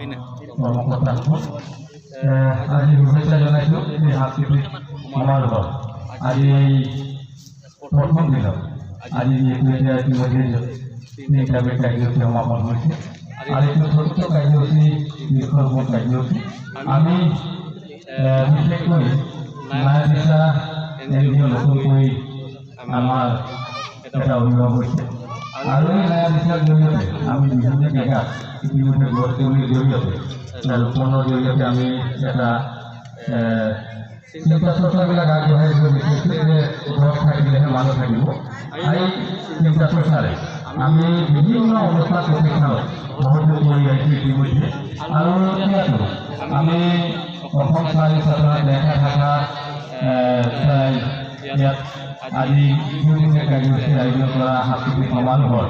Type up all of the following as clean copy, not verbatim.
কৰ্মকৰ্তাসকল আজি শুভেচ্ছা জনাইছোঁ এই সাংস্কৃতিক সমাৰোহৰ আজি প্ৰথম দিনত আজি যিহেতু এতিয়া ইতিমধ্যে তিনিটাকৈ কাৰ্যসূচী সমাপন হৈছে আৰু এইটো চতুৰ্থ কাৰ্যসূচী দীৰ্ঘমূল কাৰ্যসূচী আমি বিশেষকৈ নায়াৰ দিশা এনজিঅ নতুনকৈ আমাৰ এটা অভিভাৱক হৈছে আৰু এই নায়াৰ দিশাৰ জৰিয়তে আমি বিভিন্ন জেগাত ইতিমধ্যে গছ পুলিৰ জৰিয়তে ৰোপণৰ জৰিয়তে আমি এটা চিন্তা চৰ্চাবিলাক আগবঢ়াই গৈ বিশেষকৈ যে গছ থাকিলেহে মানুহ থাকিব এই চিন্তা চৰ্চাৰে আমি বিভিন্ন অনুষ্ঠান প্ৰতিষ্ঠানত সহযোগ কৰি আহিছোঁ ইতিমধ্যে আৰু এতিয়াতো আমি অসম চাহিদা চেতনাত দেখা থকা ইয়াত আজি বিভিন্ন কাৰ্যসূচী আয়োজন কৰা সাংস্কৃতিক সমাৰোহৰ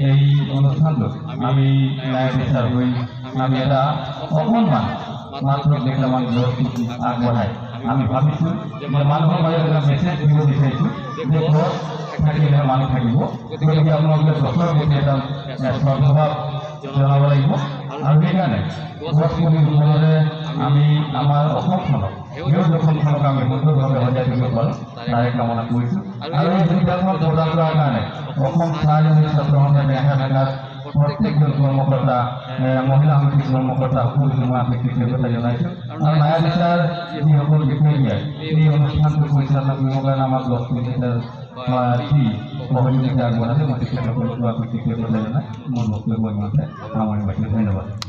এই অনুষ্ঠানটোত আমি নায়াৰ দিশাৰ হৈ আমি এটা অকণমান মাত্ৰ কেইটামান গছ পুলি আগবঢ়াই আমি ভাবিছোঁ যে মানুহৰ মাজত এটা মেছেজ দিব বিচাৰিছোঁ যে গছ থাকিলেহে মানুহ থাকিব গতিকে আপোনালোকে গছৰ প্ৰতি এটা শ্ৰদ্ধাভাৱ জনাব লাগিব আৰু সেইকাৰণে গছ পুলি ৰোপণেৰে আমি আমাৰ অসমখনক সেউজ অসমখনক আমি সুন্দৰভাৱে সজাই তুলিব পাৰোঁ তাৰে কামনা কৰিছোঁ আৰু এই যোগদানখন প্ৰদান কৰাৰ কাৰণে অসম চাহিদা ছাত্ৰসংঘে দেখা মেলাত প্ৰত্যেকজন কৰ্মকৰ্তা মহিলা সমিতিৰ কৰ্মকৰ্তা সকলোকে মই আমি কৃতজ্ঞতা জনাইছোঁ আৰু নায়াৰ দিশাৰ যিসকল বিষয়ববীয়াই এই অনুষ্ঠানটো পৰিচালনা কৰিবৰ কাৰণে আমাক গছ পুলি দি সহযোগিতা আগবঢ়ালে মই তেখেতসকলকো আমি কৃতজ্ঞতা জনাই মোৰ বক্তব্য ইমানতে সামৰণি মাৰিছোঁ। ধন্যবাদ।